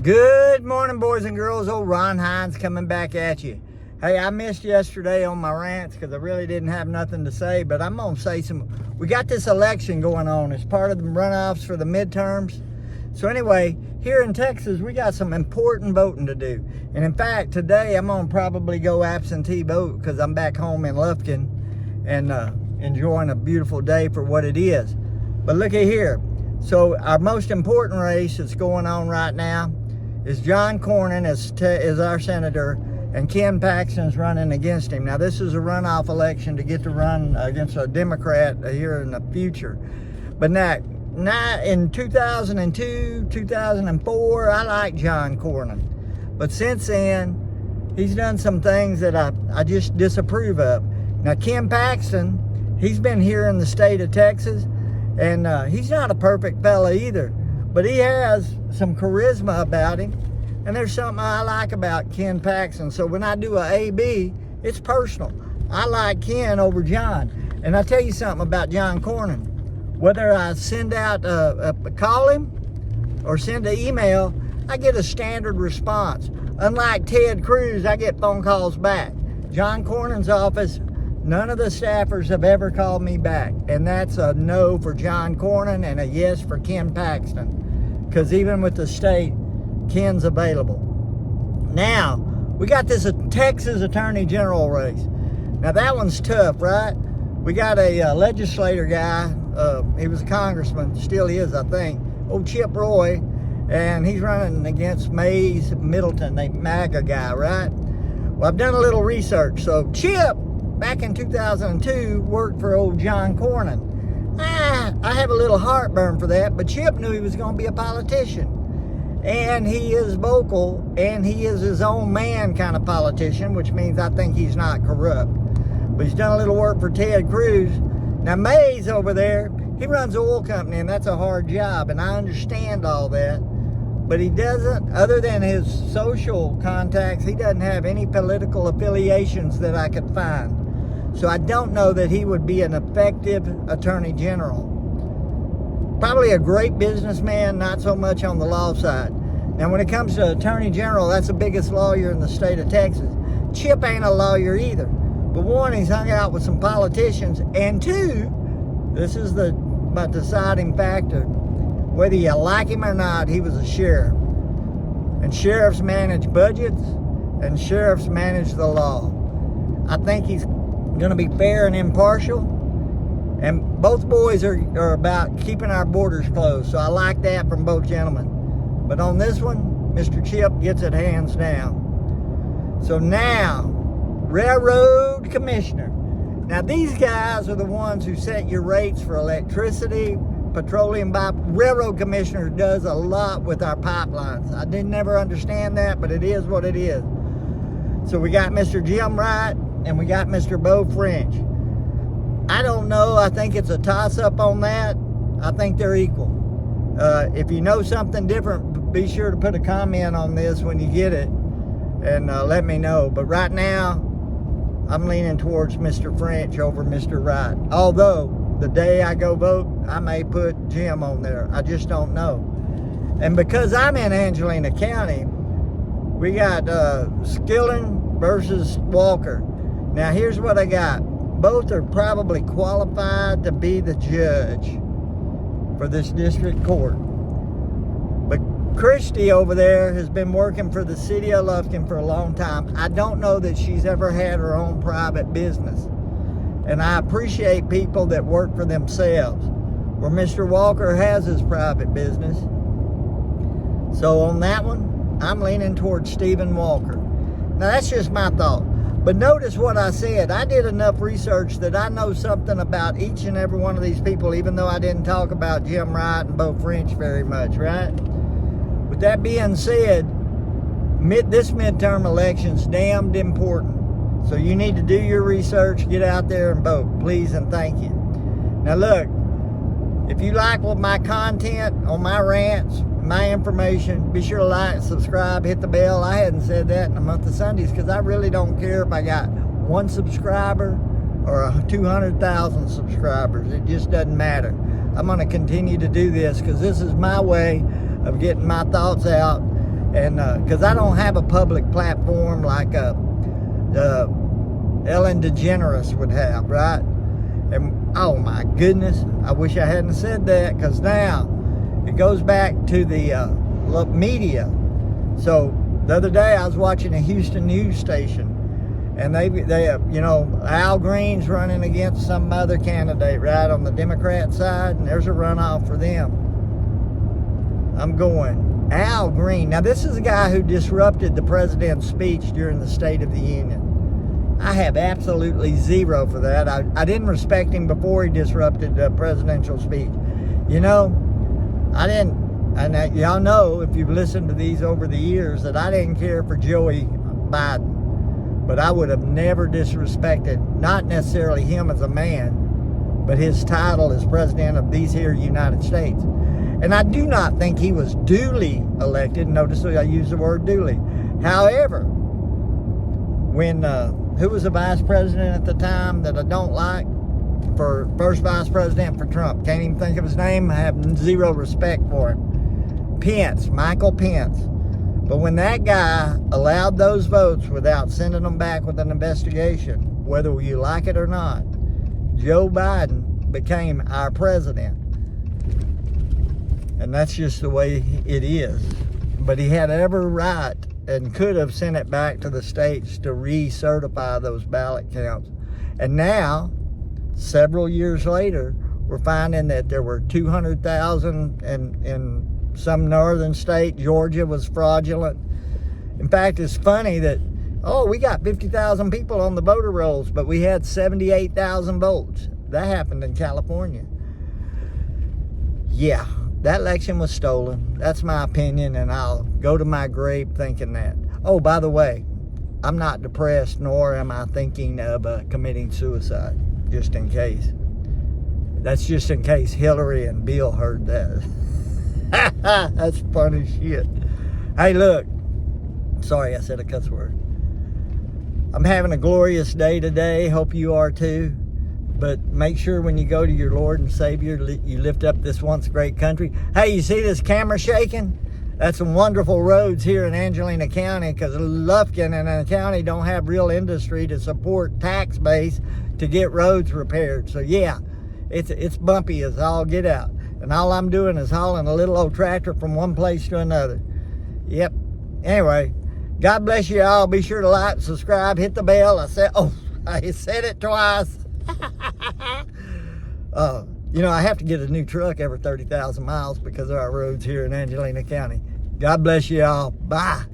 Good morning, boys and girls. Old Ron Hines coming back at you. Hey, I missed yesterday on my rants because I really didn't have nothing to say, but I'm going to say some. We got this election going on. It's part of the runoffs for the midterms. So anyway, here in Texas, we got some important voting to do. And in fact, today I'm going to probably go absentee vote because I'm back home in Lufkin and enjoying a beautiful day for what it is. But look at here. So our most important race that's going on right now is John Cornyn is our senator, and Ken Paxton's running against him. Now, this is a runoff election to get to run against a Democrat here in the future. But now in 2002, 2004, I liked John Cornyn. But since then, he's done some things that I just disapprove of. Now, Ken Paxton, he's been here in the state of Texas, and he's not a perfect fella either. But he has some charisma about him, and there's something I like about Ken Paxton. So when I do a A-B, it's personal. I like Ken over John. And I tell you something about John Cornyn. Whether I send out call him or send an email, I get a standard response. Unlike Ted Cruz, I get phone calls back. John Cornyn's office, none of the staffers have ever called me back. And that's a no for John Cornyn and a yes for Ken Paxton. Because even with the state, Ken's available. Now, we got this Texas Attorney General race. Now, that one's tough, right? We got a legislator guy. He was a congressman. Still is, I think. Old Chip Roy. And he's running against Mays Middleton, the MAGA guy, right? Well, I've done a little research. So, Chip, back in 2002, worked for old John Cornyn. I have a little heartburn for that, but Chip knew he was going to be a politician. And he is vocal, and he is his own man kind of politician, which means I think he's not corrupt. But he's done a little work for Ted Cruz. Now, Mays over there, he runs an oil company, and that's a hard job, and I understand all that. But he doesn't, other than his social contacts, he doesn't have any political affiliations that I could find. So I don't know that he would be an effective attorney general. Probably a great businessman, not so much on the law side. Now, when it comes to attorney general, that's the biggest lawyer in the state of Texas. Chip ain't a lawyer either. But one, he's hung out with some politicians. And two, this is the deciding factor. Whether you like him or not, he was a sheriff. And sheriffs manage budgets, and sheriffs manage the law. I think he's going to be fair and impartial. And both boys are about keeping our borders closed. So I like that from both gentlemen. But on this one, Mr. Chip gets it hands down. So now, Railroad Commissioner. Now, these guys are the ones who set your rates for electricity, petroleum. Railroad Commissioner does a lot with our pipelines. I didn't ever understand that, but it is what it is. So we got Mr. Jim Wright and we got Mr. Beau French. I don't know. I think it's a toss-up on that. I think they're equal. If you know something different, be sure to put a comment on this when you get it and let me know. But right now, I'm leaning towards Mr. French over Mr. Wright. Although, the day I go vote, I may put Jim on there. I just don't know. And because I'm in Angelina County, we got Skilling versus Walker. Now, here's what I got. Both are probably qualified to be the judge for this district court. But Christie over there has been working for the city of Lufkin for a long time. I don't know that she's ever had her own private business. And I appreciate people that work for themselves. Where Mr. Walker has his private business. So on that one, I'm leaning towards Stephen Walker. Now, that's just my thought. But notice what I said. I did enough research that I know something about each and every one of these people, even though I didn't talk about Jim Wright and Beau French very much, right? With that being said, this midterm election's damned important. So you need to do your research, get out there and vote, please and thank you. Now look, if you like my content on my rants, my information, be sure to like, subscribe, hit the bell. I hadn't said that in a month of Sundays because I really don't care if I got 1 subscriber or 200,000 subscribers. It just doesn't matter. I'm going to continue to do this because this is my way of getting my thoughts out And because I don't have a public platform like Ellen DeGeneres would have, right? And oh my goodness, I wish I hadn't said that, because now it goes back to the media. So the other day I was watching a Houston news station, and they you know, Al Green's running against some other candidate right on the Democrat side, and there's a runoff for them. I'm going, Al Green. Now this is a guy who disrupted the president's speech during the State of the Union. I have absolutely zero for that. I didn't respect him before he disrupted the presidential speech. You know, I didn't, and y'all know if you've listened to these over the years that I didn't care for Joey Biden. But I would have never disrespected, not necessarily him as a man, but his title as president of these here United States. And I do not think he was duly elected. Notice I use the word duly. However, when, who was the vice president at the time that I don't like? For first vice president for Trump. Can't even think of his name. I have zero respect for him. Pence, Michael Pence. But when that guy allowed those votes without sending them back with an investigation, whether you like it or not, Joe Biden became our president. And that's just the way it is. But he had every right and could have sent it back to the states to recertify those ballot counts. And now, several years later, we're finding that there were 200,000 in some northern state. Georgia was fraudulent. In fact, it's funny that, oh, we got 50,000 people on the voter rolls, but we had 78,000 votes. That happened in California. Yeah, that election was stolen. That's my opinion, and I'll go to my grave thinking that. Oh, by the way, I'm not depressed, nor am I thinking of committing suicide, just in case. That's just in case Hillary and Bill heard that. That's funny shit. Hey, look. Sorry, I said a cuss word. I'm having a glorious day today. Hope you are too. But make sure when you go to your Lord and Savior, you lift up this once great country. Hey, you see this camera shaking? That's some wonderful roads here in Angelina County, because Lufkin and the county don't have real industry to support tax base to get roads repaired. So yeah, it's bumpy as all get out. And all I'm doing is hauling a little old tractor from one place to another. Yep. Anyway, God bless you all. Be sure to like, subscribe, hit the bell. I said it twice. You know, I have to get a new truck every 30,000 miles because of our roads here in Angelina County. God bless you all. Bye.